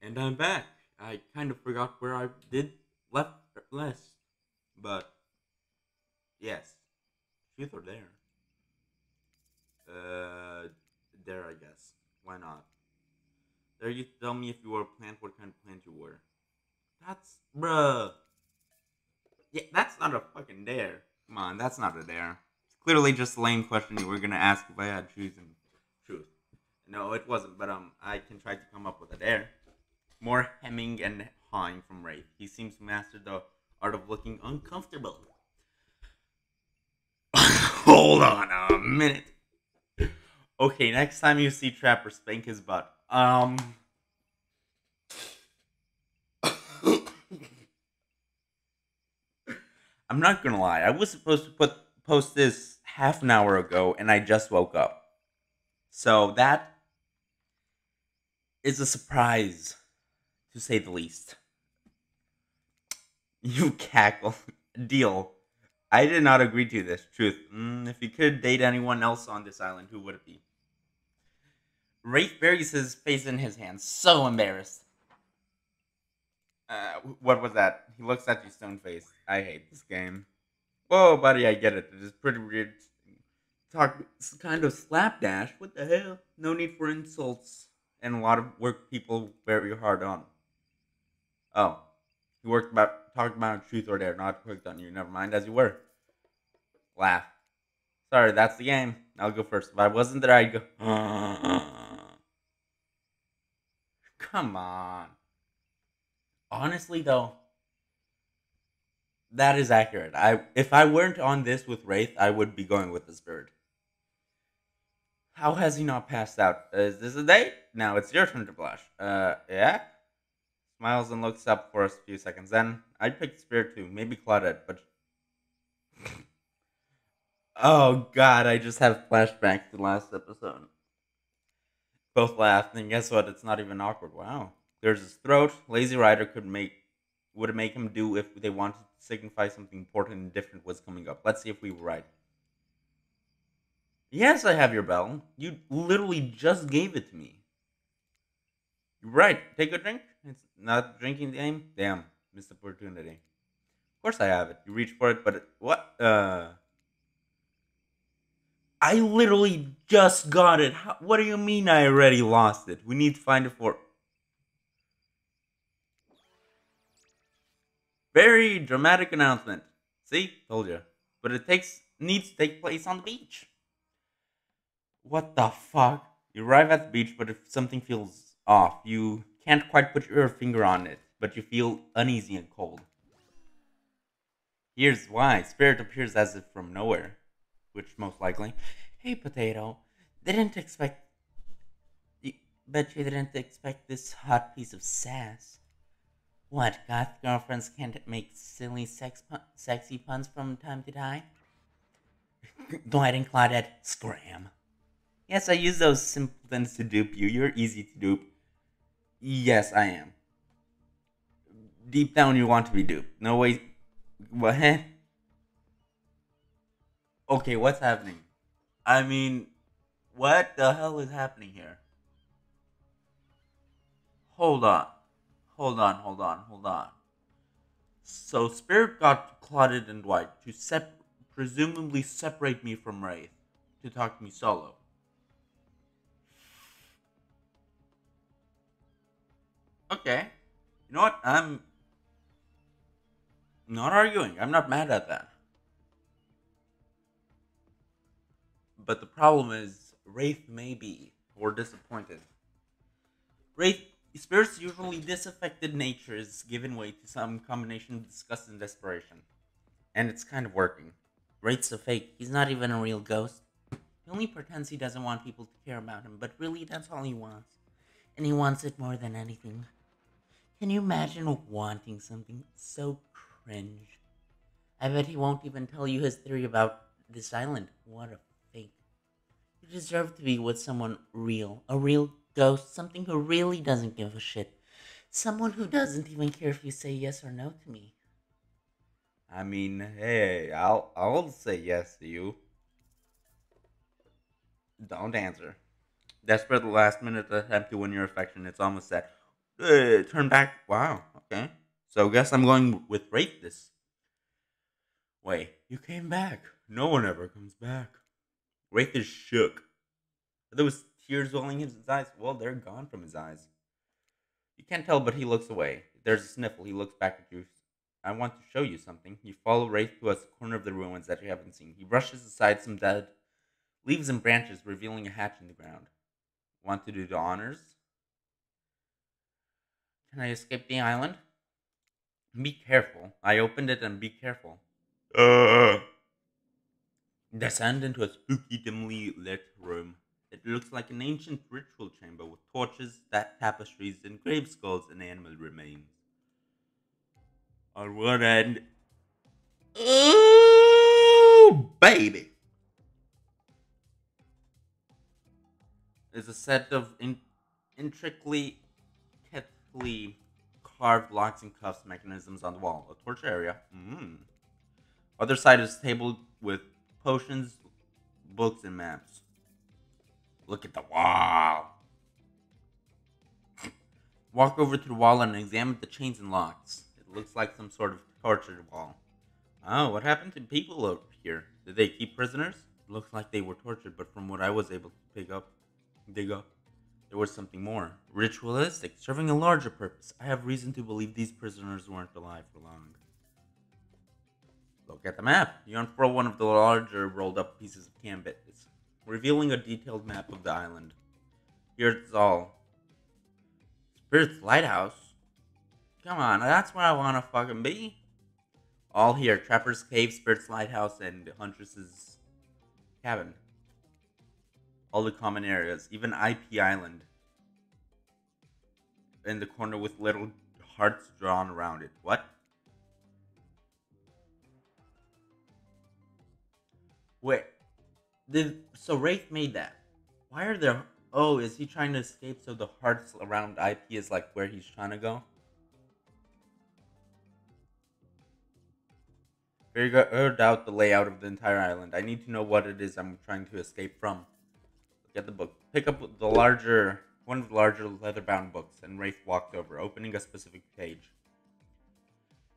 And I'm back. I kind of forgot where I did left last, but yes, truth or dare? Uh, dare I guess. Why not? Dare you tell me if you were a plant, what kind of plant you were? That's bruh. Yeah, that's not a fucking dare. Come on, that's not a dare. It's clearly just a lame question you were gonna ask if I had chosen truth. No, it wasn't. But I can try to come up with a dare. More hemming and hawing from Wraith. He seems to master the art of looking uncomfortable. Hold on a minute. Okay, next time you see Trapper, spank his butt. I'm not gonna lie. I was supposed to post this half an hour ago, and I just woke up. So that is a surprise, to say the least. You cackle. Deal. I did not agree to this. Truth. If you could date anyone else on this island, who would it be? Wraith buries his face in his hands, so embarrassed. What was that? He looks at you stone face. I hate this game. Whoa, buddy, I get it. It is pretty weird. Talk kind of slapdash. What the hell? No need for insults. And a lot of work people very hard on. Oh, he worked about talked about truth or dare, not hooked on you. Never mind, as you were. Laugh. Sorry, that's the game. I'll go first. If I wasn't there, I'd go. Come on. Honestly, though, that is accurate. If I weren't on this with Wraith, I would be going with this bird. How has he not passed out? Is this a date? Now it's your turn to blush. Yeah? Smiles and looks up for a few seconds. Then I'd pick Spirit too. Maybe Claudette, but. Oh god, I just have flashbacks to last episode. Both laughed, and guess what? It's not even awkward. Wow. There's his throat. Lazy Rider would make him do if they wanted to signify something important and different was coming up. Let's see if we were right. Yes, I have your bell. You literally just gave it to me. You're right. Take a drink. It's not drinking game. Damn, missed opportunity. Of course I have it. You reach for it, but what? I literally just got it. What do you mean I already lost it? We need to find it for. Very dramatic announcement. See, told you. But it needs to take place on the beach. What the fuck? You arrive at the beach, but if something feels off, you can't quite put your finger on it, but you feel uneasy and cold. Here's why. Spirit appears as if from nowhere, which most likely. Hey, Potato. Didn't expect. Bet you didn't expect this hot piece of sass. What, goth girlfriends can't make silly sexy puns from time to time? Glide and Claudette, scram. Yes, I use those simpletons to dupe you. You're easy to dupe. Yes, I am. Deep down, you want to be duped. No way. What? Okay, what's happening? I mean, what the hell is happening here? Hold on. Hold on. So, Spirit got Claudette and Dwight to presumably separate me from Wraith to talk to me solo. Okay. You know what? I'm not arguing. I'm not mad at that. But the problem is, Wraith may be, or disappointed. Wraith Spirit's usually disaffected nature is given way to some combination of disgust and desperation. And it's kind of working. Wraith's a fake. He's not even a real ghost. He only pretends he doesn't want people to care about him, but really that's all he wants. And he wants it more than anything. Can you imagine wanting something so cringe? I bet he won't even tell you his theory about this island. What a fake. You deserve to be with someone real. A real ghost. Something who really doesn't give a shit. Someone who doesn't even care if you say yes or no to me. I mean, hey, I'll say yes to you. Don't answer. Desperate last minute attempt to win your affection. It's almost set. Turn back. Wow. Okay. So guess I'm going with Wraith this. Wait, you came back. No one ever comes back. Wraith is shook. Are those tears welling in his eyes? Well, they're gone from his eyes. You can't tell, but he looks away. There's a sniffle. He looks back at you. I want to show you something. You follow Wraith to a corner of the ruins that you haven't seen. He brushes aside some dead leaves and branches, revealing a hatch in the ground. Want to do the honors? Can I escape the island? Be careful. I opened it and be careful. Uh. Descend into a spooky, dimly lit room. It looks like an ancient ritual chamber with torches, tapestries, engraved skulls, and animal remains. On one end, oh baby, is a set of intricately carved locks and cuffs mechanisms on the wall. A torture area. Other side is a table with potions, books, and maps. Look at the wall. Walk over to the wall and examine the chains and locks. It looks like some sort of torture wall. Oh, what happened to people over here? Did they keep prisoners? Looks like they were tortured, but from what I was able to dig up, there was something more. Ritualistic, serving a larger purpose. I have reason to believe these prisoners weren't alive for long. Look at the map. You unfurl one of the larger rolled up pieces of canvas, revealing a detailed map of the island. Here it's all. Spirit's Lighthouse? Come on, that's where I wanna fucking be. All here, Trapper's Cave, Spirit's Lighthouse, and Huntress's Cabin. All the common areas, even IP Island. In the corner with little hearts drawn around it. What? Wait, so Wraith made that. Why are there... Oh, is he trying to escape so the hearts around IP is like where he's trying to go? Figured out the layout of the entire island. I need to know what it is I'm trying to escape from. Look at the book. Pick up one of the larger leather-bound books, and Wraith walked over, opening a specific page.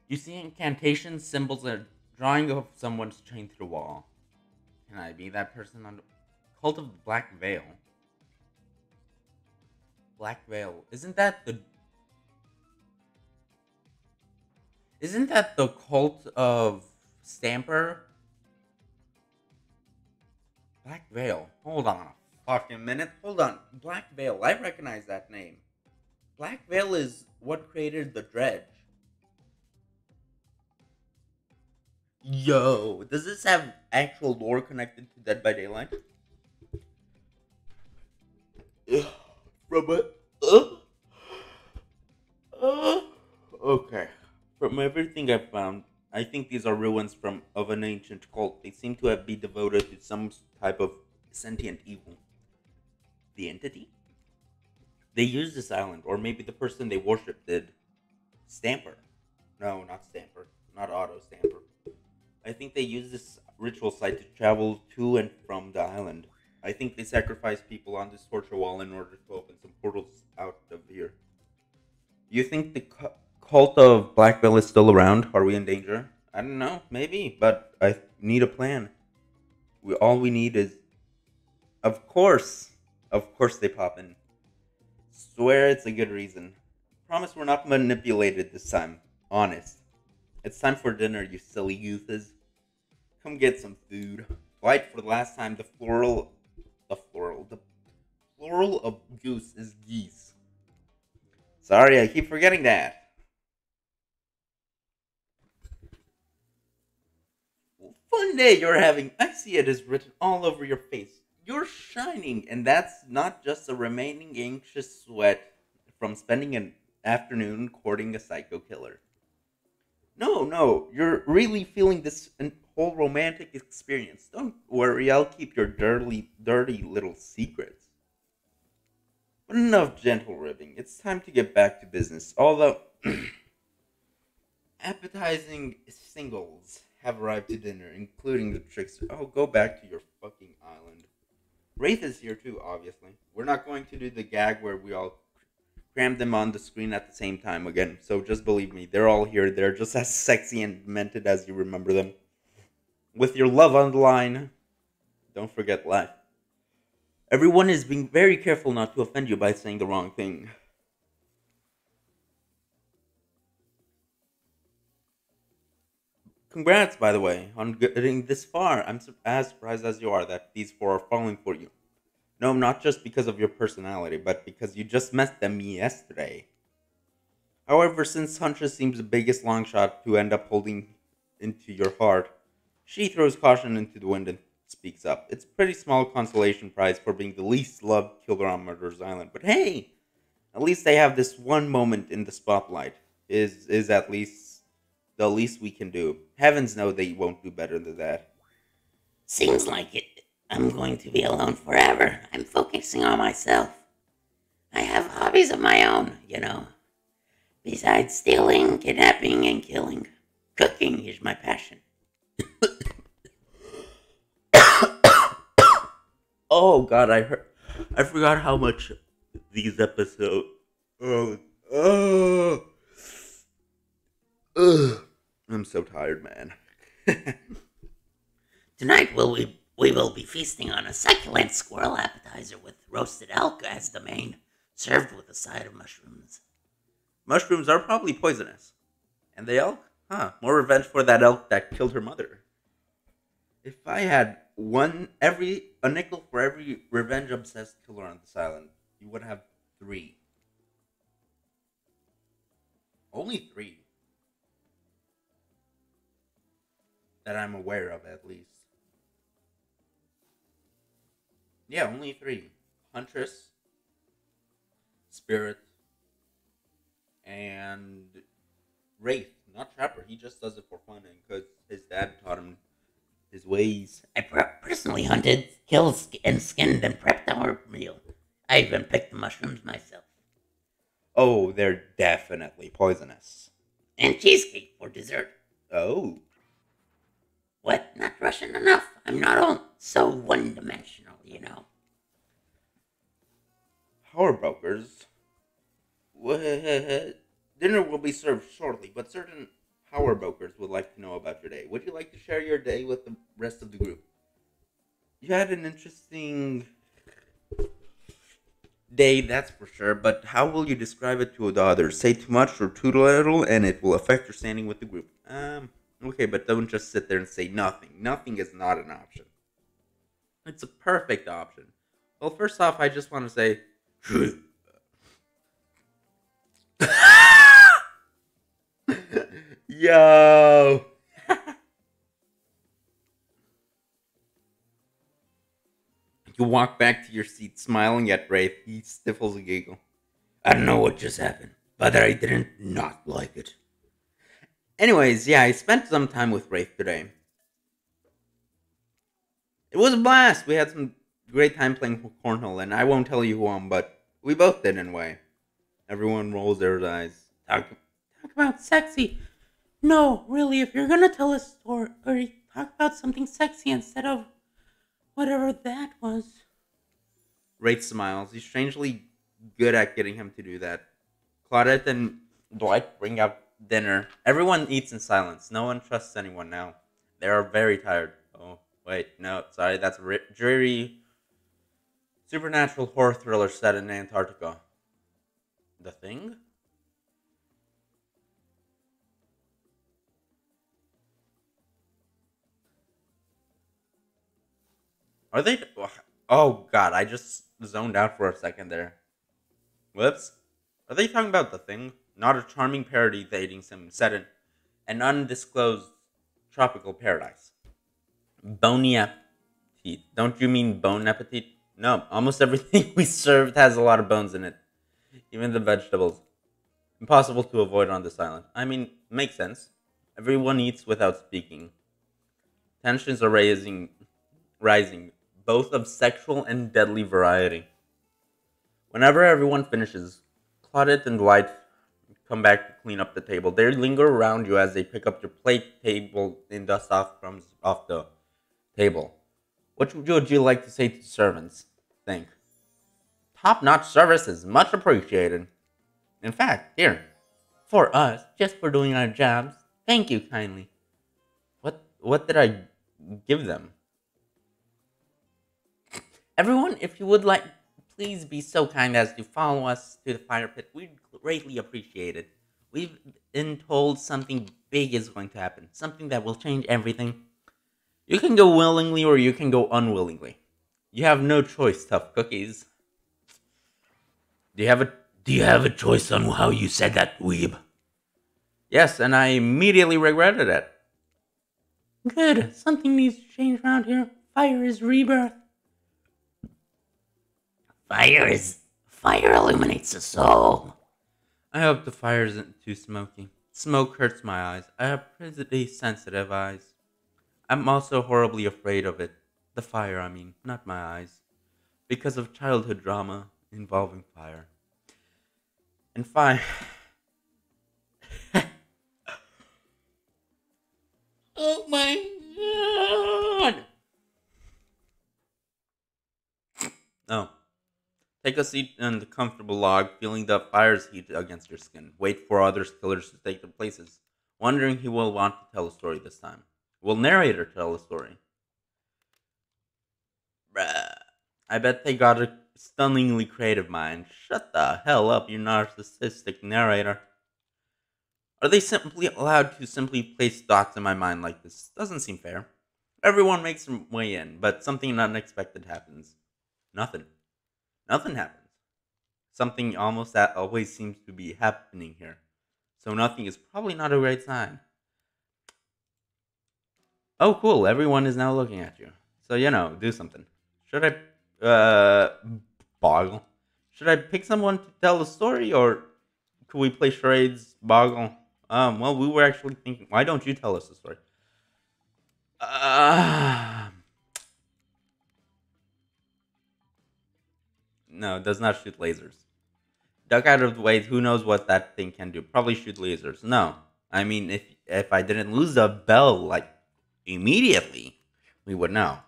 You see incantations, symbols, and a drawing of someone's chained to the wall. Can I be that person on the Cult of the Black Veil? Black Veil. Isn't that the cult of Stamper? Black Veil. Hold on a fucking minute. Hold on. Black Veil. I recognize that name. Black Veil is what created the Dredge. Yo, does this have actual lore connected to Dead by Daylight? From it. Okay. From everything I've found, I think these are ruins of an ancient cult. They seem to have been devoted to some type of sentient evil. The entity? They used this island, or maybe the person they worshipped did. Stamper. No, not Stamper. Not Auto Stamper. I think they used this ritual site to travel to and from the island. I think they sacrificed people on this torture wall in order to open some portals out of here. You think the cult of Blackville is still around? Are we in danger? I don't know. Maybe, but I need a plan. All we need is, of course, they pop in. Swear it's a good reason. Promise we're not manipulated this time. Honest. It's time for dinner, you silly youthes. Come get some food. Right, for the last time, the plural of goose is geese. Sorry, I keep forgetting that. Fun day you're having. I see it is written all over your face. You're shining, and that's not just a remaining anxious sweat from spending an afternoon courting a psycho killer. No, you're really feeling this whole romantic experience. Don't worry, I'll keep your dirty little secrets. But enough gentle ribbing. It's time to get back to business. Although appetizing singles have arrived to dinner, including the trickster. Oh, go back to your fucking island. Wraith is here too, obviously. We're not going to do the gag where we all cram them on the screen at the same time again. So just believe me, they're all here. They're just as sexy and demented as you remember them. With your love on the line, don't forget life. Everyone is being very careful not to offend you by saying the wrong thing. Congrats, by the way, on getting this far. I'm as surprised as you are that these four are falling for you. No, not just because of your personality, but because you just met them yesterday. However, since Huntress seems the biggest long shot to end up holding into your heart, she throws caution into the wind and speaks up. It's a pretty small consolation prize for being the least loved killer on Murderer's Island, but hey, at least they have this one moment in the spotlight. Is at least the least we can do. Heavens know they won't do better than that. Seems like it. I'm going to be alone forever. I'm focusing on myself. I have hobbies of my own, you know. Besides stealing, kidnapping, and killing, cooking is my passion. Oh God, I forgot how much these episodes. Oh, oh, ugh. I'm so tired, man. Tonight we will be feasting on a succulent squirrel appetizer with roasted elk as the main, served with a side of mushrooms. Mushrooms are probably poisonous. And the elk? Huh. More revenge for that elk that killed her mother. If I had a nickel for every revenge obsessed killer on this island, you would have three. Only three. That I'm aware of, at least. Yeah, only three. Huntress, Spirit, and Wraith. Not Trapper. He just does it for fun and because his dad taught him his ways. I personally hunted, killed, and skinned and prepped our meal. I even picked the mushrooms myself. Oh, they're definitely poisonous. And cheesecake for dessert. Oh. What? Not Russian enough? I'm not all so one-dimensional, you know. Power brokers. Dinner will be served shortly, but certain power brokers would like to know about your day. Would you like to share your day with the rest of the group? You had an interesting day, that's for sure, but how will you describe it to the others? Say too much or too little, and it will affect your standing with the group. Okay, but don't just sit there and say nothing. Nothing is not an option. It's a perfect option. Well, first off, I just want to say... Yo! You walk back to your seat smiling at Wraith. He stifles a giggle. I don't know what just happened, but I didn't not like it. Anyways, yeah, I spent some time with Wraith today. It was a blast. We had some great time playing cornhole, and I won't tell you who won, but we both did in a way. Everyone rolls their eyes. Talk about sexy. No, really, if you're gonna tell a story, talk about something sexy instead of whatever that was. Wraith smiles. He's strangely good at getting him to do that. Claudette and Dwight bring out dinner. Everyone eats in silence. No one trusts anyone now. They are very tired. Oh, wait, no, sorry, that's a dreary supernatural horror thriller set in Antarctica. The Thing? Are they? Oh god, I just zoned out for a second there. Whoops. Are they talking about The Thing? Not a charming parody dating sim set in an undisclosed tropical paradise. Bony appetit. Don't you mean bone appetit? No, almost everything we served has a lot of bones in it. Even the vegetables. Impossible to avoid on this island. I mean, makes sense. Everyone eats without speaking. Tensions are rising, both of sexual and deadly variety. Whenever everyone finishes, Claudette and Dwight come back to clean up the table. They linger around you as they pick up your plate, table, and dust off crumbs off the table. What would you like to say to the servants? Think. Top-notch service is much appreciated. In fact, here, for us, just for doing our jobs, thank you kindly. What did I give them? Everyone, if you would like, please be so kind as to follow us to the fire pit. We'd greatly appreciate it. We've been told something big is going to happen, something that will change everything. You can go willingly or you can go unwillingly. You have no choice, tough cookies. Do you have a Do you have a choice on how you said that, weeb? Yes, and I immediately regretted it. Good. Something needs to change around here. Fire is rebirth. Fire is fire illuminates the soul. I hope the fire isn't too smoky. Smoke hurts my eyes. I have pretty sensitive eyes. I'm also horribly afraid of it. The fire, I mean, not my eyes. Because of childhood drama involving fire. And fire. Oh my god! Oh. Take a seat in the comfortable log, feeling the fire's heat against your skin. Wait for other killers to take their places. Wondering who will want to tell a story this time. Will narrator tell a story? Bruh. I bet they got a stunningly creative mind. Shut the hell up, you narcissistic narrator. Are they simply allowed to simply place thoughts in my mind like this? Doesn't seem fair. Everyone makes their way in, but something unexpected happens. Nothing. Nothing happens. Something almost that always seems to be happening here. So nothing is probably not a great sign. Oh, cool. Everyone is now looking at you. So, do something. Should boggle? Should I pick someone to tell a story or could we play charades, boggle? Well, we were actually thinking, why don't you tell us a story? Uh, no, it does not shoot lasers. Duck out of the way. Who knows what that thing can do? Probably shoot lasers. No, I mean if I didn't lose the bell like immediately, we would know.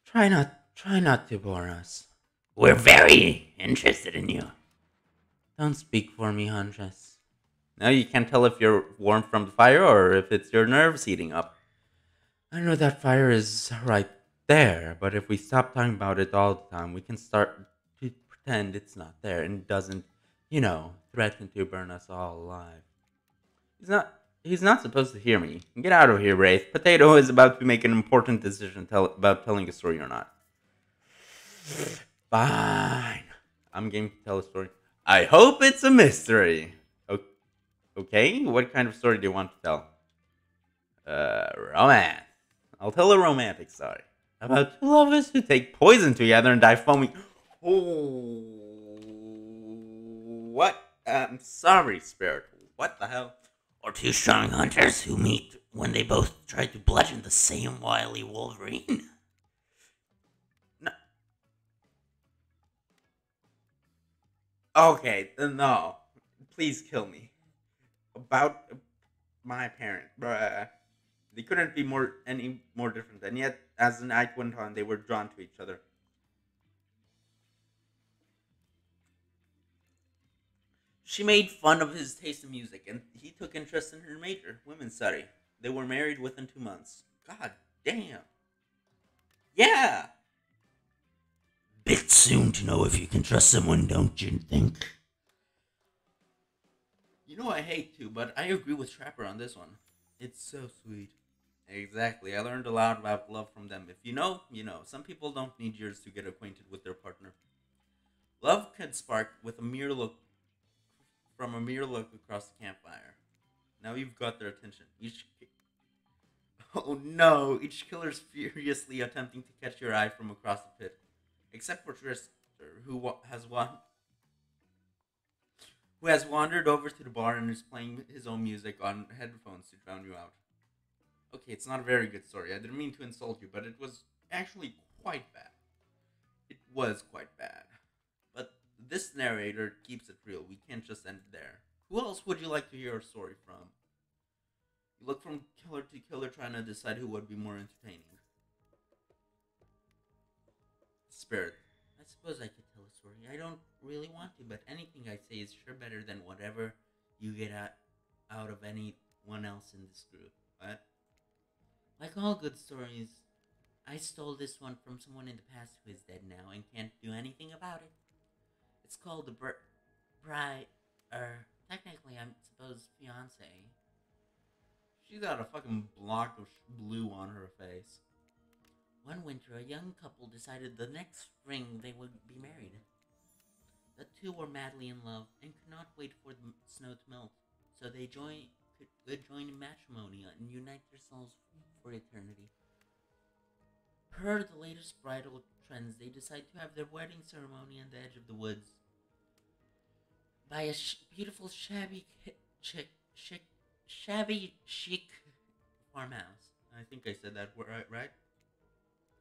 Try not to bore us. We're very interested in you. Don't speak for me, Huntress. Now you can't tell if you're warm from the fire or if it's your nerves heating up. I know that fire is right there, but if we stop talking about it all the time, we can start to pretend it's not there and doesn't, threaten to burn us all alive. He's not supposed to hear me. Get out of here, Wraith. Potato is about to make an important decision about telling a story or not. Fine. I'm game to tell a story. I hope it's a mystery. Okay, what kind of story do you want to tell? Romance. I'll tell a romantic story about two lovers who take poison together and die foaming. Oh, what? I'm sorry, Spirit. What the hell? Or two strong hunters who meet when they both try to bludgeon the same wily Wolverine. No. Okay, no. Please kill me. About my parent, bruh. They couldn't be any more different, and yet, as the night went on, they were drawn to each other. She made fun of his taste in music, and he took interest in her major, women's study. They were married within 2 months. God damn. Yeah. Bit soon to know if you can trust someone, don't you think? I hate to, but I agree with Trapper on this one. It's so sweet. Exactly. I learned a lot about love from them. If you know, you know. Some people don't need years to get acquainted with their partner. Love can spark with a mere look from a mere look across the campfire. Now you've got their attention. Oh no! Each killer's furiously attempting to catch your eye from across the pit, except for Tristan, who has wandered over to the bar and is playing his own music on headphones to drown you out. Okay, it's not a very good story. I didn't mean to insult you, but it was actually quite bad. It was quite bad. But this narrator keeps it real. We can't just end it there. Who else would you like to hear a story from? You look from killer to killer trying to decide who would be more entertaining. Spirit. I suppose I could tell a story. I don't really want to, but anything I say is sure better than whatever you get out of anyone else in this group. But like all good stories, I stole this one from someone in the past who is dead now and can't do anything about it. It's called the bride, technically I'm supposed fiance. She's got a fucking block of blue on her face. One winter, a young couple decided the next spring they would be married. The two were madly in love and could not wait for the snow to melt, so they could join in matrimony and unite their souls for eternity. Per the latest bridal trends, they decide to have their wedding ceremony on the edge of the woods by a beautiful shabby chic farmhouse. I think I said that right.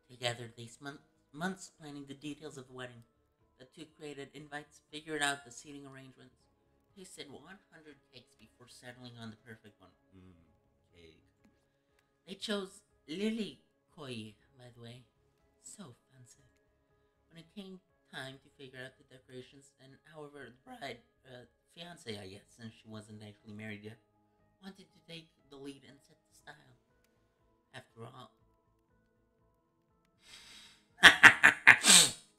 Together, they spent months planning the details of the wedding. The two created invites, figured out the seating arrangements, tasted 100 cakes before settling on the perfect one. Cake. They chose lily koi, by the way. So fancy. When it came time to figure out the decorations, and however, the bride, fiance, I guess, since she wasn't actually married yet, wanted to take the lead and set the style. After all,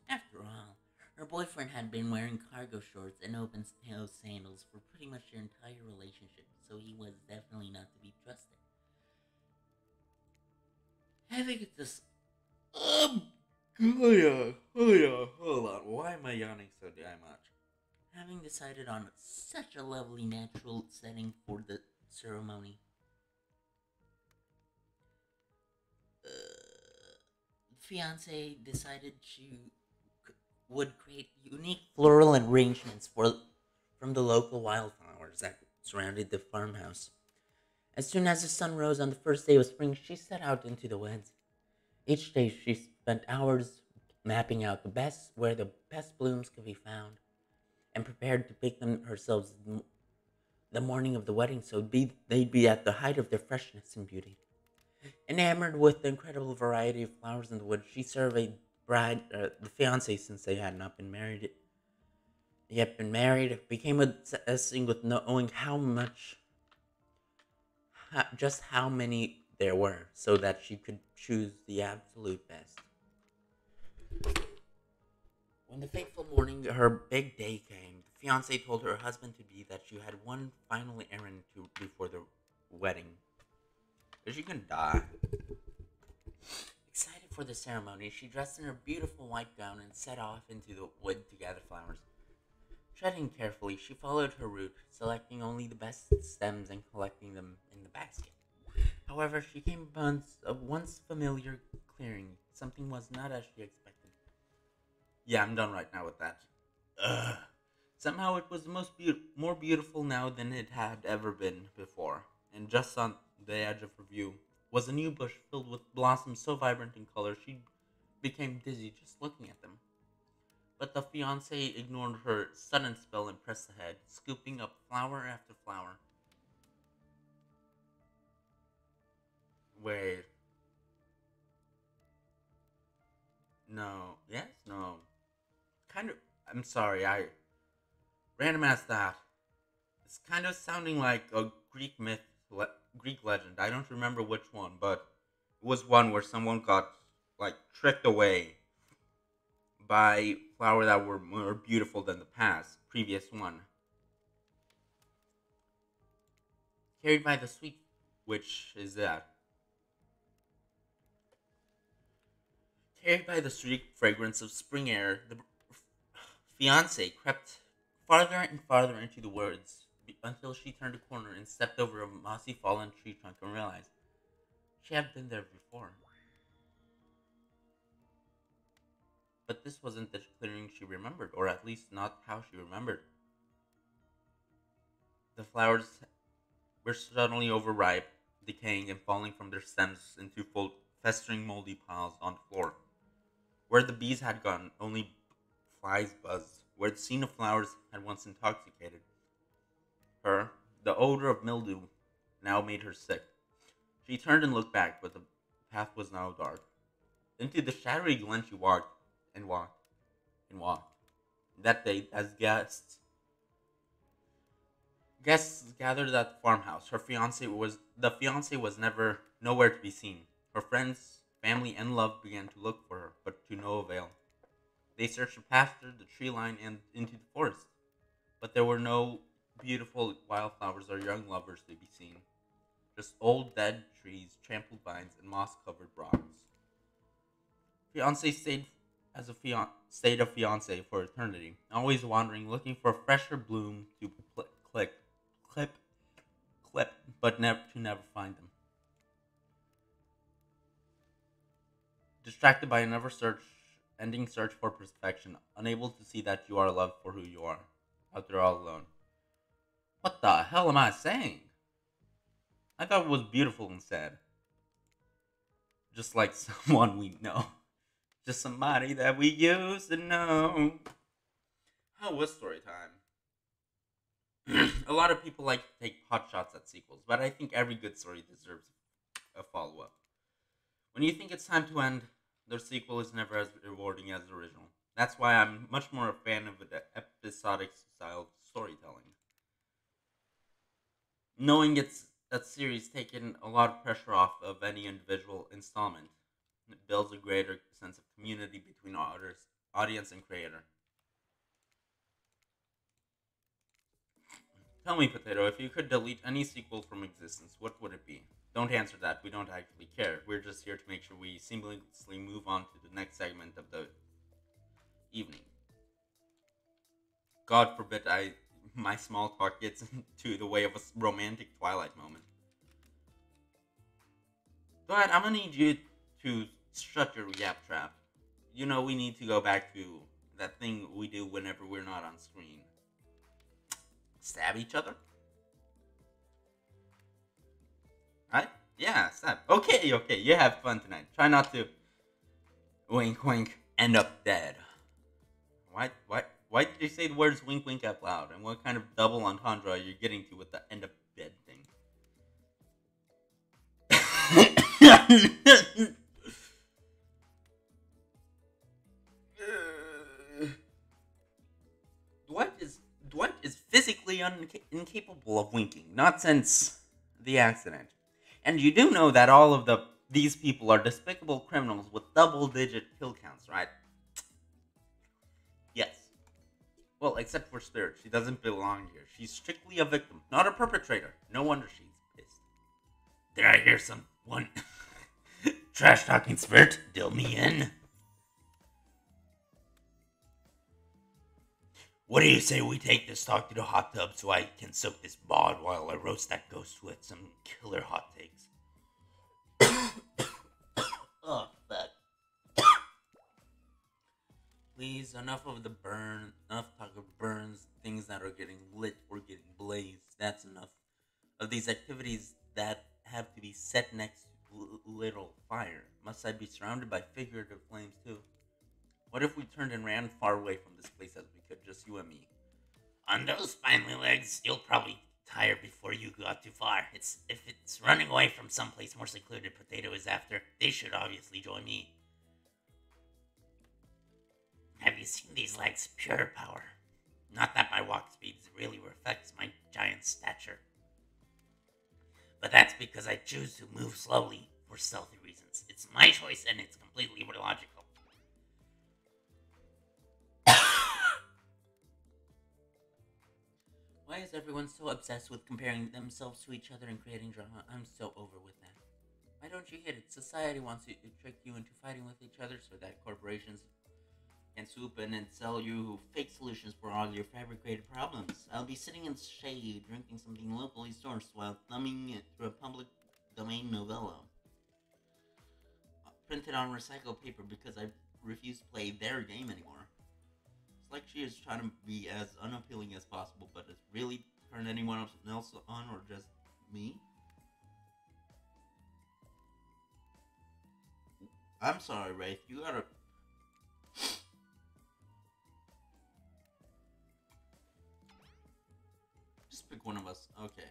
After all, her boyfriend had been wearing cargo shorts and open toe sandals for pretty much their entire relationship, so he was definitely not to be trusted. Having this. Hold on. Why am I yawning so damn much? Having decided on such a lovely natural setting for the ceremony, the fiance decided she would create unique floral arrangements from the local wildflowers that surrounded the farmhouse. As soon as the sun rose on the first day of spring, she set out into the woods. Each day she spent hours mapping out where the best blooms could be found, and prepared to pick them herself the morning of the wedding so they'd be at the height of their freshness and beauty. Enamored with the incredible variety of flowers in the woods, she surveyed the fiance since they had not been married yet been married, became obsessing with knowing just how many there were, so that she could choose the absolute best. When the fateful morning, her big day came, the fiance told her husband to be that she had one final errand to before the wedding. Is she gonna die? Excited for the ceremony, she dressed in her beautiful white gown and set off into the wood to gather flowers. Treading carefully, she followed her route, selecting only the best stems and collecting them in the basket. However, she came upon a once familiar clearing. Something was not as she expected. Yeah, I'm done right now with that. Ugh. Somehow it was more beautiful now than it had ever been before, and just on the edge of her view was a new bush filled with blossoms so vibrant in color she became dizzy just looking at them. But the fiance ignored her sudden spell and pressed ahead, scooping up flower after flower. Wait, no, yes, no. Kind of, I'm sorry, I random as that. It's kind of sounding like a Greek legend. I don't remember which one, but it was one where someone got like tricked away by flowers that were more beautiful than the previous one. Carried by the sweet, which is that? Carried by the sweet fragrance of spring air, the fiance crept farther and farther into the woods until she turned a corner and stepped over a mossy fallen tree trunk and realized she had been there before. But this wasn't the clearing she remembered, or at least not how she remembered. The flowers were suddenly overripe, decaying and falling from their stems into full, festering moldy piles on the floor. Where the bees had gone, only flies buzzed. Where the scene of flowers had once intoxicated her, the odor of mildew now made her sick. She turned and looked back, but the path was now dark. Into the shadowy glen she walked and walked and walked. That day, as guests gathered at the farmhouse, the fiance was never nowhere to be seen. Her friends, family, and love began to look for her, but to no avail. They searched the pasture, the tree line, and into the forest, but there were no beautiful wildflowers or young lovers to be seen. Just old dead trees, trampled vines, and moss-covered rocks. Fiance stayed a fiance for eternity, always wandering, looking for a fresher bloom to clip, clip, but never find them. Distracted by another ending search for perfection, unable to see that you are loved for who you are, out there all alone. What the hell am I saying? I thought it was beautiful and sad, just like someone we know, just somebody that we used to know. How was story time? A lot of people like to take pot shots at sequels, but I think every good story deserves a follow up. When you think it's time to end, their sequel is never as rewarding as the original. That's why I'm much more a fan of the episodic style storytelling. Knowing it's that series taken a lot of pressure off of any individual installment. It builds a greater sense of community between audience and creator. Tell me, Potato, if you could delete any sequel from existence, what would it be? Don't answer that. We don't actually care. We're just here to make sure we seamlessly move on to the next segment of the evening. God forbid my small talk gets into the way of a romantic Twilight moment. But I'm gonna need you to shut your yap trap. You know we need to go back to that thing we do whenever we're not on screen. Stab each other? Right? Yeah, stab. Okay, okay, you have fun tonight. Try not to wink wink end up dead. Why did you say the words wink wink out loud? And what kind of double entendre are you getting to with the end up dead thing? Dwight is Dwight is physically incapable of winking, not since the accident. And you do know that all of these people are despicable criminals with double-digit kill counts, right? Yes. Well, except for Spirit, she doesn't belong here. She's strictly a victim, not a perpetrator. No wonder she's pissed. Did I hear someone trash talking Spirit? Dill me in. What do you say we take this talk to the hot tub so I can soak this bod while I roast that ghost with some killer hot takes? Oh, fuck. Please, enough of the burn. Enough talk of burns, things that are getting lit or getting blazed. That's enough of these activities that have to be set next to little fire. Must I be surrounded by figurative flames too? What if we turned and ran far away from this place as we could, just you and me? On those spindly legs, you'll probably tire before you got too far. If it's running away from someplace more secluded Potato is after, they should obviously join me. Have you seen these legs? Pure power. Not that my walk speed really reflects my giant stature. But that's because I choose to move slowly for stealthy reasons. It's my choice and it's completely illogical. Why is everyone so obsessed with comparing themselves to each other and creating drama? I'm so over with that. Why don't you get it? Society wants to trick you into fighting with each other so that corporations can swoop in and sell you fake solutions for all your fabricated problems. I'll be sitting in shade, drinking something locally sourced while thumbing it through a public domain novella. Printed on recycled paper because I refuse to play their game anymore. It's like she is trying to be as unappealing as possible, but it's really turned anyone else on or just me? I'm sorry, Rafe. You gotta. Just pick one of us. Okay.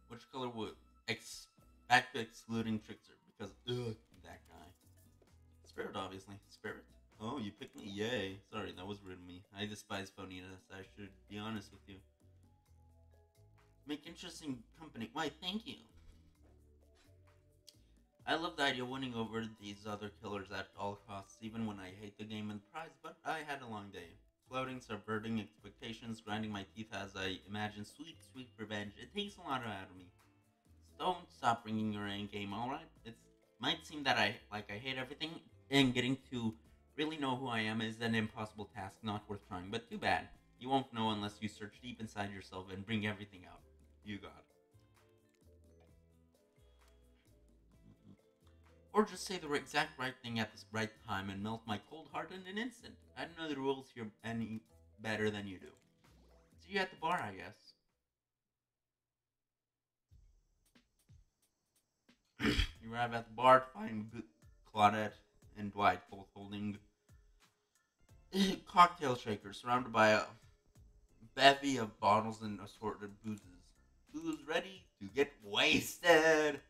Which color would back to excluding Trickster because that guy. Spirit, obviously. Spirit. Oh, you picked me. Yay. Sorry, that was rude of me. I despise phoniness. I should be honest with you. Make interesting company. Why, thank you. I love the idea of winning over these other killers at all costs, even when I hate the game and the prize, but I had a long day. Floating, subverting expectations, grinding my teeth as I imagine sweet, sweet revenge. It takes a lot out of me. Don't stop bringing your A game, alright? It might seem that I hate everything, and getting to really know who I am is an impossible task not worth trying, but too bad. You won't know unless you search deep inside yourself and bring everything out. You got it. Or just say the exact right thing at the right time and melt my cold heart in an instant. I don't know the rules here any better than you do. See you at the bar, I guess. You arrive at the bar to find Claudette and Dwight both holding cocktail shakers surrounded by a bevy of bottles and assorted boozes. Who's ready to get wasted?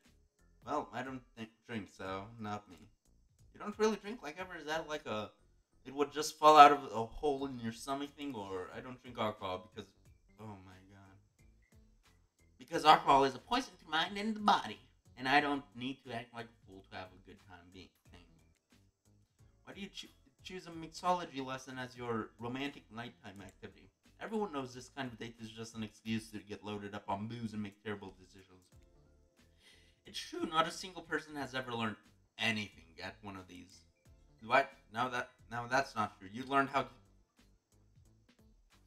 Well, I don't drink, so not me. You don't really drink like ever? Is that like a it would just fall out of a hole in your stomach thing, or I don't drink alcohol because oh my god, because alcohol is a poison to mind and the body, and I don't need to act like a fool to have a good time being thing. Why do you choose a mixology lesson as your romantic nighttime activity? Everyone knows this kind of date is just an excuse to get loaded up on booze and make terrible decisions. It's true, not a single person has ever learned anything at one of these. What? Now that's not true. You learned how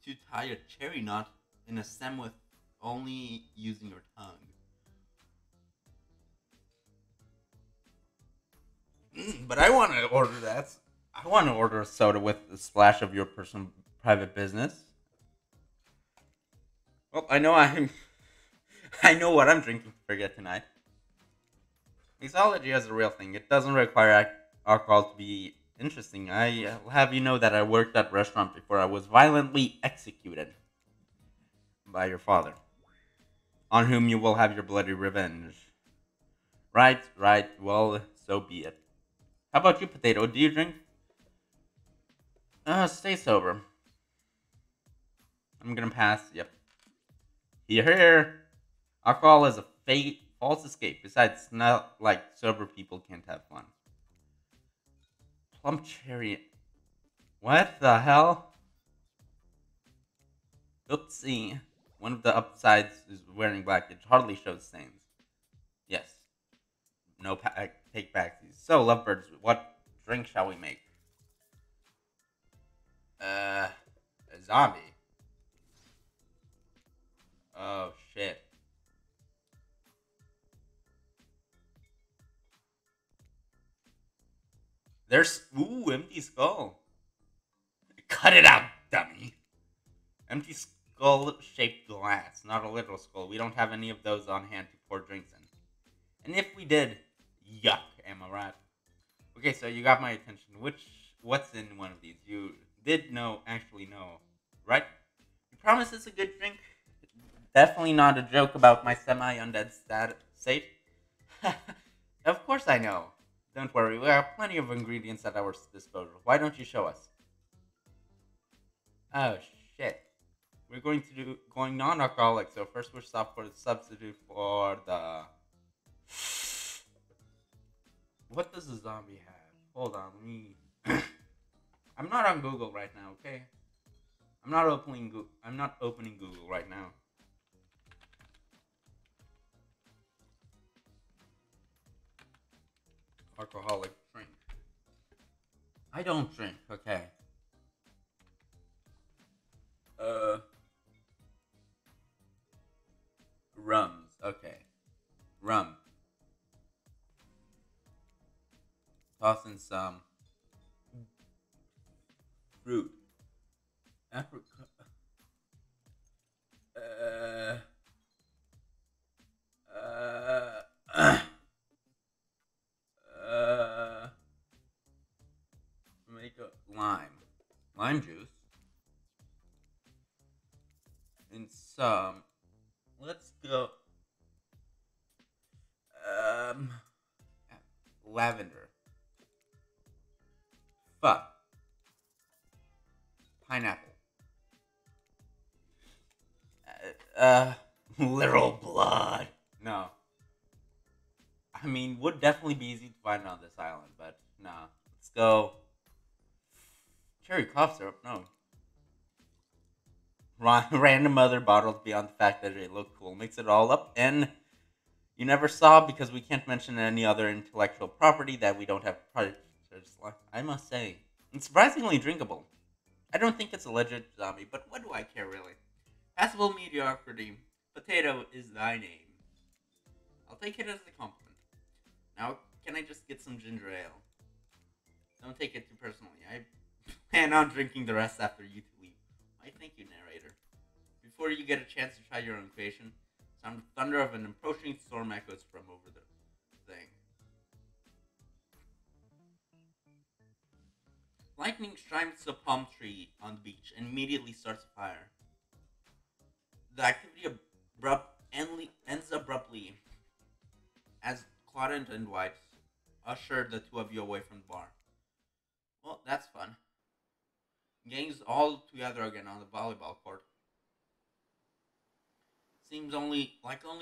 to tie a cherry knot in a stem with only using your tongue. But I want to order that. I want to order a soda with a splash of your personal private business. Well, I know I'm. I know what I'm drinking to forget tonight. Mixology is a real thing. It doesn't require alcohol to be interesting. I have you know that I worked at a restaurant before I was violently executed by your father, on whom you will have your bloody revenge. Right, right. Well, so be it. How about you, Potato? Do you drink? Stay sober. I'm gonna pass. Yep. Here, here. Alcohol is a fake, false escape. Besides, it's not like sober people can't have fun. Plum cherry. What the hell? Oopsie. One of the upsides is wearing black. It hardly shows stains. Yes. No take backsies. So, lovebirds, what drink shall we make? Uh, a zombie. Oh shit. There's empty skull. Cut it out, dummy. Empty skull shaped glass, not a literal skull. We don't have any of those on hand to pour drinks in. And if we did, yuck, am I right? Okay, so you got my attention. What's in one of these? You did actually know, right? You promise it's a good drink? Definitely not a joke about my semi-undead state. Of course I know. Don't worry, we have plenty of ingredients at our disposal. Why don't you show us? Oh shit. We're going non-alcoholic, so first we'll stop for the substitute for the. What does a zombie have? Hold on, let me. I'm not on Google right now, okay? I'm not opening Google right now. Alcoholic drink. I don't drink. Okay. Uh, Rums. Okay. Rum. Toss in some fruit. Apricot. Uh, uh, uh, make a lime juice, and some. Let's go. Um, lavender, pho, pineapple, literal blood. No, I mean would definitely be easy to find on this island, but nah. Let's go cherry cough syrup. No, random other bottles beyond the fact that they look cool. Mix it all up, and you never saw because we can't mention any other intellectual property that we don't have predators like. I must say, it's surprisingly drinkable. I don't think it's a legit zombie, but what do I care really? Passable mediocrity. Potato is thy name. I'll take it as a compliment. Now, can I just get some ginger ale? Don't take it too personally. I plan on drinking the rest after you two leave. Why, thank you, narrator. Before you get a chance to try your own creation, sound the thunder of an approaching storm echoes from over the thing. Lightning strikes a palm tree on the beach and immediately starts a fire. The activity ends abruptly as Claudent and White usher the two of you away from the bar. Well, that's fun. Gangs all together again on the volleyball court. Seems only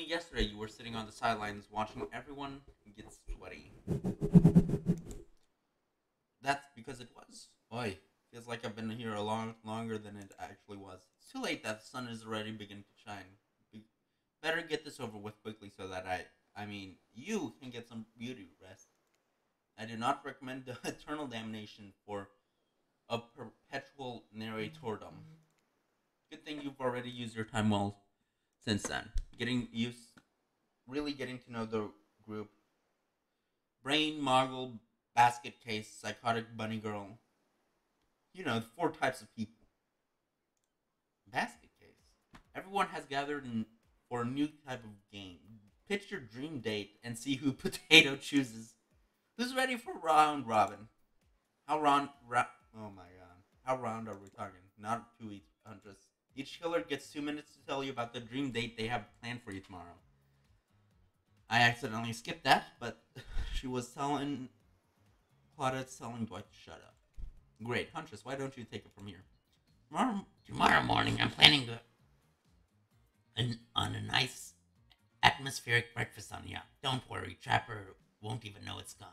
yesterday you were sitting on the sidelines watching everyone get sweaty. That's because it was. Boy, feels like I've been here a longer than it actually was. It's too late that the sun is already beginning to shine. We better get this over with quickly so that you can get some beauty rest. I do not recommend the eternal damnation for a perpetual narratordom. Good thing you've already used your time well since then. Really getting to know the group. Brain, Moggle, Basket Case, Psychotic Bunny Girl. You know, the four types of people. Basket Case. Everyone has gathered for a new type of game. Pitch your dream date and see who Potato chooses. Who's ready for round robin? Oh my god. How round are we talking? Not 2 Huntress. Each killer gets 2 minutes to tell you about the dream date they have planned for you tomorrow. I accidentally skipped that, but she was telling Claudette's telling Dwight to shut up. Great, Huntress, why don't you take it from here? Tomorrow morning, I'm planning on a nice atmospheric breakfast on the yacht. Don't worry, Trapper won't even know it's gone.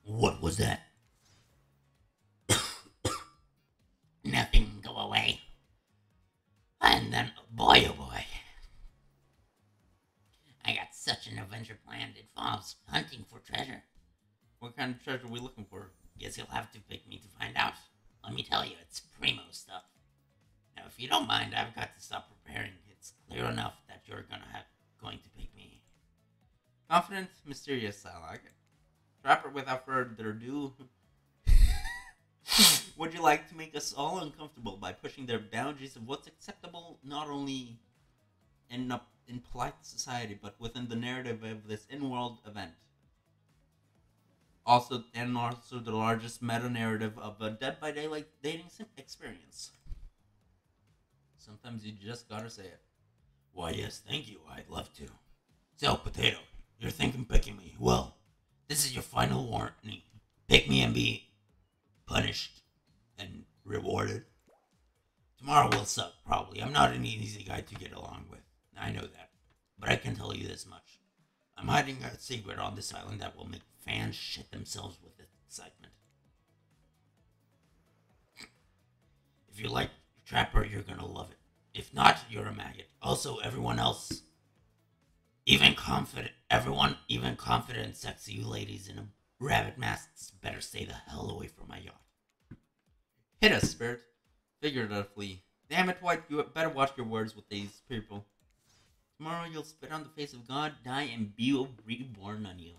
What was that? Nothing, go away. And then, boy, oh boy, I got such an adventure planned. It involves hunting for treasure. What kind of treasure are we looking for? Guess you'll have to pick me to find out. Let me tell you, it's primo stuff. Now, if you don't mind, I've got to stop preparing. It's clear enough that you're going to pick me. Confident, mysterious, I like it. Trapper, without further ado, would you like to make us all uncomfortable by pushing the boundaries of what's acceptable not only in polite society, but within the narrative of this in-world event? Also the largest meta-narrative of a Dead by Daylight dating experience. Sometimes you just gotta say it. Why, yes, thank you. I'd love to. So, Potato, you're thinking picking me. Well, this is your final warning. Pick me and be punished and rewarded. Tomorrow will suck, probably. I'm not an easy guy to get along with. I know that. But I can tell you this much. I'm hiding a secret on this island that will make fans shit themselves with excitement. If you like Trapper, you're gonna love it. If not, you're a maggot. Also, everyone even confident sexy ladies in a rabbit masks better stay the hell away from my yacht. Hit us, Spirit. Figuratively. Damn it, White, you better watch your words with these people. Tomorrow you'll spit on the face of God, die, and be reborn on you.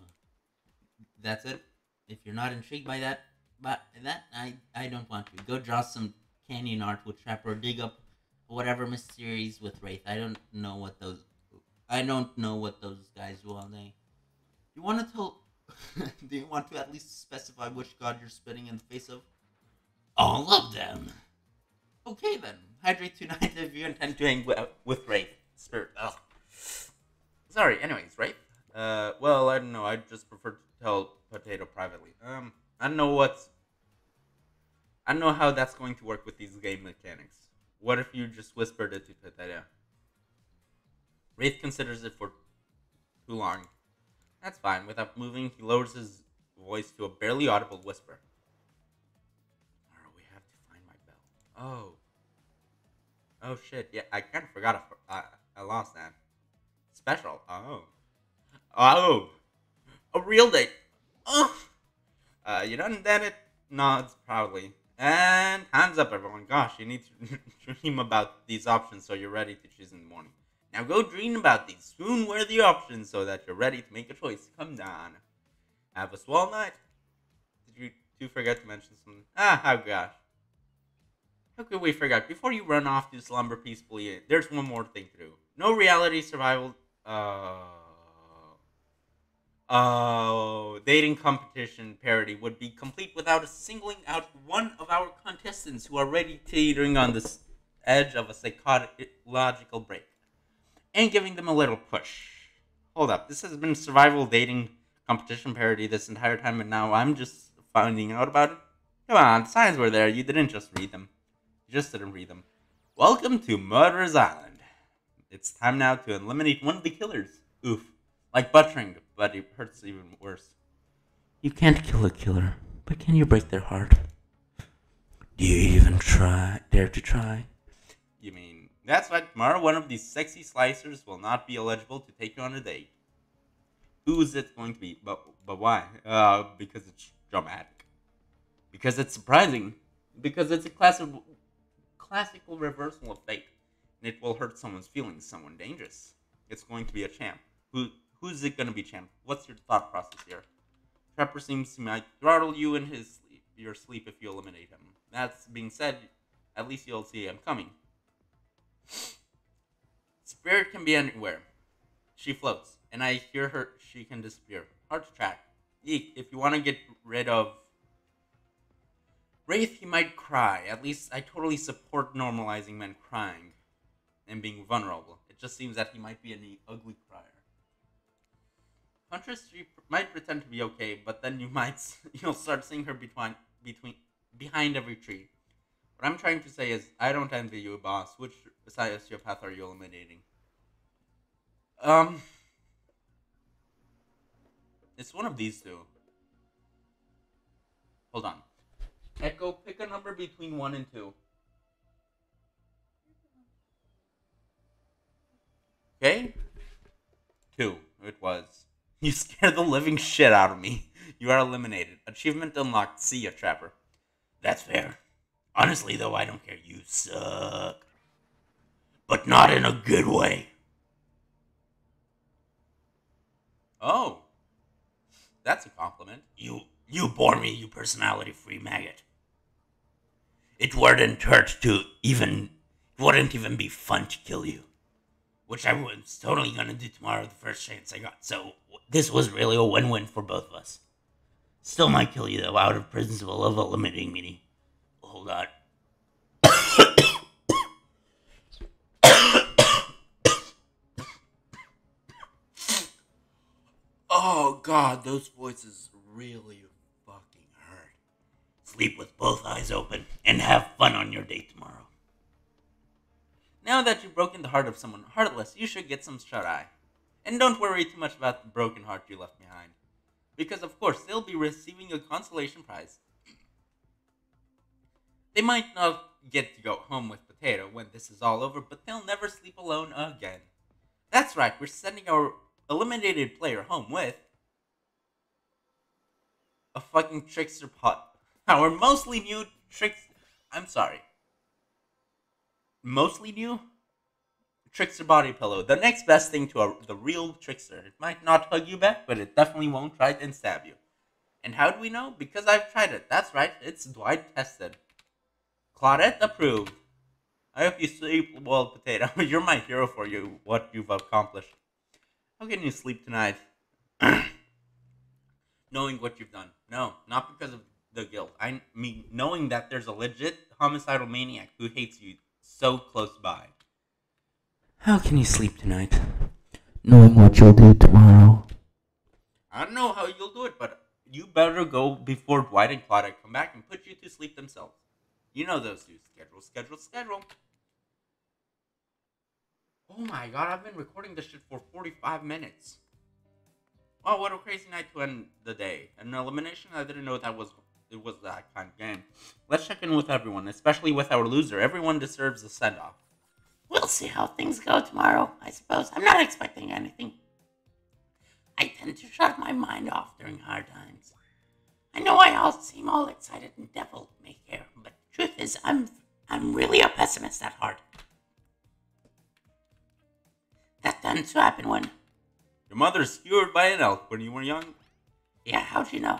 That's it. If you're not intrigued by that, I don't want to. Go draw some canyon art with Trapper, or dig up whatever mysteries with Wraith. I don't know what those guys do all day. You want to tell? Do you want to at least specify which god you're spitting in the face of? All of them. Okay then. Hydrate tonight if you intend to hang with Wraith. Spirit. Ugh. Sorry. Anyways, Wraith. Well, I don't know. I just prefer to tell Potato privately. I don't know what's I don't know how that's going to work with these game mechanics. What if you just whispered it to Potato? Wraith considers it for too long. That's fine. Without moving, he lowers his voice to a barely audible whisper. Tomorrow we have to find my bell. Oh. Oh shit. Yeah, I kind of forgot. I lost that. Special. Oh. Oh. A real date. Oh. You done done it? Nods proudly. And hands up, everyone. Gosh, you need to dream about these options so you're ready to choose in the morning. Now go dream about these swoon-worthy options so that you're ready to make a choice. Come down. Have a swell night. Did you two forget to mention something? Oh gosh. How could we forget? Before you run off to slumber peacefully, there's one more thing to do. No reality survival. Dating competition parody would be complete without us singling out one of our contestants who are already teetering on the edge of a psychological break and giving them a little push. Hold up, this has been survival dating competition parody this entire time, and now I'm just finding out about it? Come on, the signs were there. You didn't just read them. You just didn't read them. Welcome to Murderer's Island. It's time now to eliminate one of the killers. Oof. Like butchering, but it hurts even worse. You can't kill a killer, but can you break their heart? Do you even dare to try? You mean, that's right, tomorrow one of these sexy slicers will not be eligible to take you on a date. Who is it going to be? But why? Because it's dramatic. Because it's surprising. Because it's a classical reversal of fate. And it will hurt someone's feelings, someone dangerous. It's going to be a champ. Who's it going to be, champ? What's your thought process here? Trapper seems to might throttle you in your sleep if you eliminate him. That's being said, at least you'll see him coming. Spirit can be anywhere. She floats, and I hear her. She can disappear. Hard to track. Eek, if you want to get rid of Wraith, he might cry. At least I totally support normalizing men crying and being vulnerable. It just seems that he might be an ugly crier. Huntress, she might pretend to be okay, but then you'll start seeing her behind every tree. What I'm trying to say is, I don't envy you, boss. Which sociopath are you eliminating? It's one of these two. Hold on. Echo, pick a number between 1 and 2. Okay? 2. It was. You scared the living shit out of me. You are eliminated. Achievement unlocked. See ya, Trapper. That's fair. Honestly, though, I don't care. You suck. But not in a good way. Oh. That's a compliment. You bore me, you personality-free maggot. It wouldn't even be fun to kill you. Which I was totally gonna do tomorrow the first chance I got. So this was really a win-win for both of us. Still might kill you though, out of principle of eliminating me. Hold on. Oh god, those voices really fucking hurt. Sleep with both eyes open and have fun on your date tomorrow. Now that you've broken the heart of someone heartless, you should get some shut-eye. And don't worry too much about the broken heart you left behind. Because of course, they'll be receiving a consolation prize. They might not get to go home with Potato when this is all over, but they'll never sleep alone again. That's right, we're sending our eliminated player home with a fucking trickster pot. Our mostly new mostly new trickster body pillow. The next best thing to the real trickster. It might not hug you back, but it definitely won't try and stab you. And how do we know? Because I've tried it. That's right, it's Dwight tested. Claudette approved. I hope you sleep well, Potato. You're my hero for what you've accomplished. How can you sleep tonight? Knowing what you've done. No, not because of the guilt. I mean, knowing that there's a legit homicidal maniac who hates you so close by. How can you sleep tonight? Knowing what you'll do tomorrow. I don't know how you'll do it, but you better go before Dwight and Claudia come back and put you to sleep themselves. You know those two. Schedule, schedule, schedule. Oh my god, I've been recording this shit for 45 minutes. Oh, what a crazy night to end the day. An elimination? I didn't know it was that kind of game. Let's check in with everyone, especially with our loser. Everyone deserves a send-off. We'll see how things go tomorrow, I suppose. I'm not expecting anything. I tend to shut my mind off during hard times. I know I all seem all excited and devil may care, but the truth is I'm really a pessimist at heart. That tends to happen when... Your mother skewered by an elk when you were young? Yeah, how'd you know?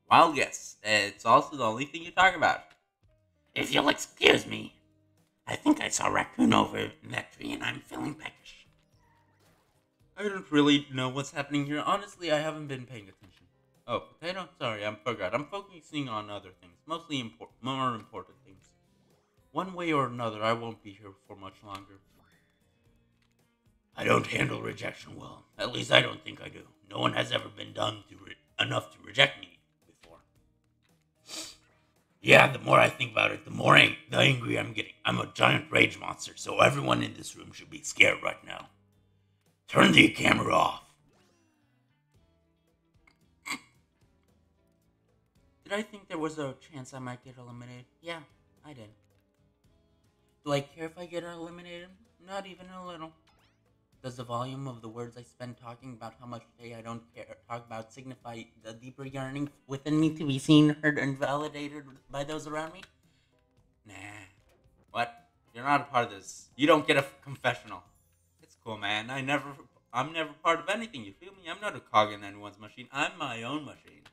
Wild guess. It's also the only thing you talk about. If you'll excuse me, I think I saw a raccoon over in that tree and I'm feeling peckish. I don't really know what's happening here. Honestly, I haven't been paying attention. Oh, potato? Sorry, I forgot. I'm focusing on other things. Mostly more important things. One way or another, I won't be here for much longer. I don't handle rejection well. At least I don't think I do. No one has ever been dumb enough to reject me before. Yeah, the more I think about it, the angry I'm getting. I'm a giant rage monster, so everyone in this room should be scared right now. Turn the camera off. Did I think there was a chance I might get eliminated? Yeah, I did. Do I care if I get eliminated? Not even a little. Does the volume of the words I spend talking about how much I don't care talk about signify the deeper yearning within me to be seen, heard, and validated by those around me? Nah. What? You're not a part of this. You don't get a confessional. It's cool, man. I'm never part of anything, you feel me? I'm not a cog in anyone's machine. I'm my own machine.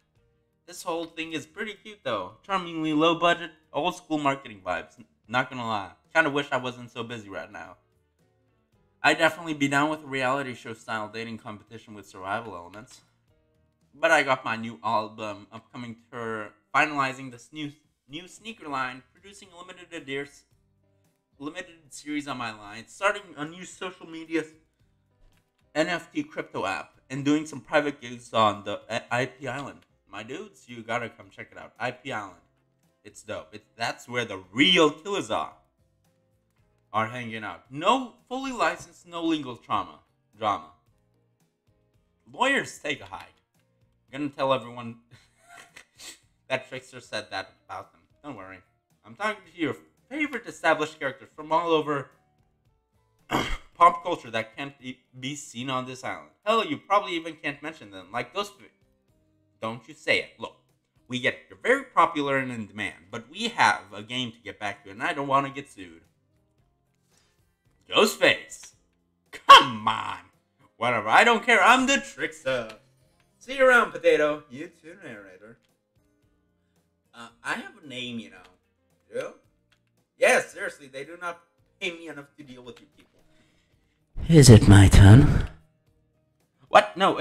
This whole thing is pretty cute, though. Charmingly low budget, old school marketing vibes. Not gonna lie. Kinda wish I wasn't so busy right now. I'd definitely be down with a reality show style dating competition with survival elements. But I got my new album upcoming tour, finalizing this new sneaker line, producing a limited series on my line, starting a new social media NFT crypto app, and doing some private gigs on the IP Island. My dudes, you gotta come check it out. IP Island. It's dope. That's where the real killers are hanging out. No fully licensed, no legal drama. Lawyers take a hike. I'm gonna tell everyone that Trickster said that about them. Don't worry. I'm talking to your favorite established characters from all over pop culture that can't be seen on this island. Hell, you probably even can't mention them, like Ghostface. Don't you say it. Look, we get you're very popular and in demand, but we have a game to get back to, and I don't want to get sued. Ghostface! Come on! Whatever, I don't care, I'm the trickster! See you around, Potato. You too, narrator. I have a name, you know. You? Yes, seriously, they do not pay me enough to deal with you people. Is it my turn? What? No,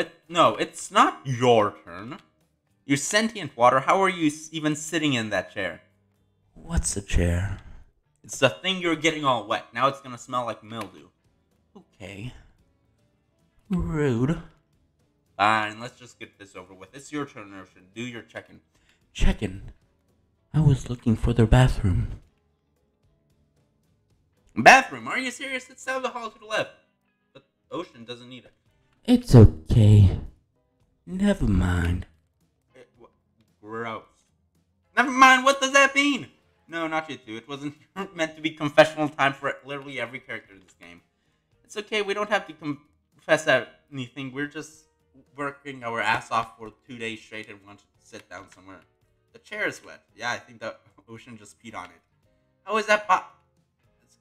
it's not your turn. You sentient water, how are you even sitting in that chair? What's a chair? It's the thing you're getting all wet. Now it's gonna smell like mildew. Okay. Rude. Fine, let's just get this over with. It's your turn, Ocean. Do your check-in. Check-in? I was looking for the bathroom. Bathroom? Are you serious? It's down the hall to the left. But Ocean doesn't need it. It's okay. Never mind. Gross. Never mind, what does that mean? No, not you two. It wasn't meant to be confessional time for literally every character in this game. It's okay, we don't have to confess anything. We're just working our ass off for 2 days straight and want to sit down somewhere. The chair is wet. Yeah, I think the Ocean just peed on it. How is that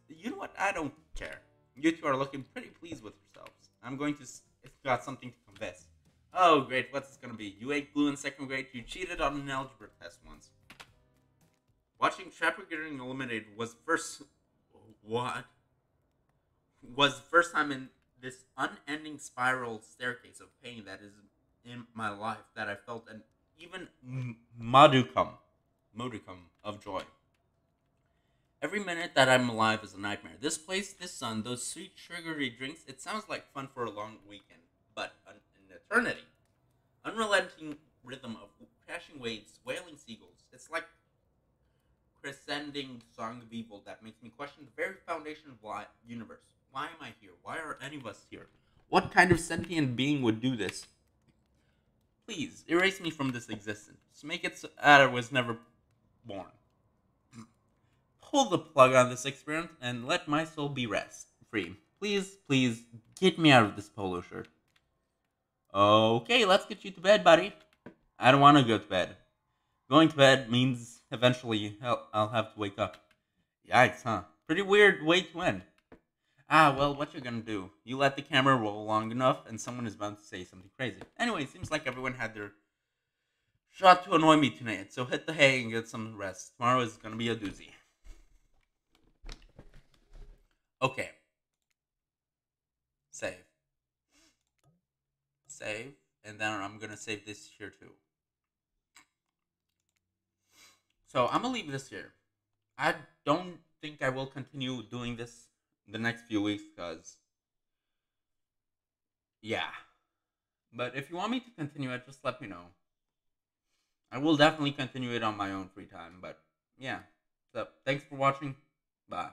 You know what? I don't care. You two are looking pretty pleased with yourselves. I'm going to... It's got something to confess. Oh, great. What's this going to be? You ate glue in 2nd grade. You cheated on an algebra test once. Watching Trapper getting eliminated was first... What? Was the first time in this unending spiral staircase of pain that is in my life that I felt an even modicum of joy. Every minute that I'm alive is a nightmare. This place, this sun, those sweet sugary drinks, it sounds like fun for a long weekend, but an eternity. unrelenting rhythm of crashing waves, wailing seagulls. It's like crescending song of evil that makes me question the very foundation of the universe. Why am I here? Why are any of us here? What kind of sentient being would do this? Please, erase me from this existence. Make it so I was never born. Pull the plug on this experiment and let my soul be rest free. Please, please, get me out of this polo shirt. Okay, let's get you to bed, buddy. I don't want to go to bed. Going to bed means eventually I'll have to wake up. Yikes, huh? Pretty weird way to end. Ah, well, what you're gonna do? You let the camera roll long enough, and someone is bound to say something crazy. Anyway, it seems like everyone had their shot to annoy me tonight, so hit the hay and get some rest. Tomorrow is gonna be a doozy. Okay, save. Save, and then I'm gonna save this here too. So I'm gonna leave this here. I don't think I will continue doing this the next few weeks because, yeah. But if you want me to continue it, just let me know. I will definitely continue it on my own free time. But yeah. So thanks for watching. Bye.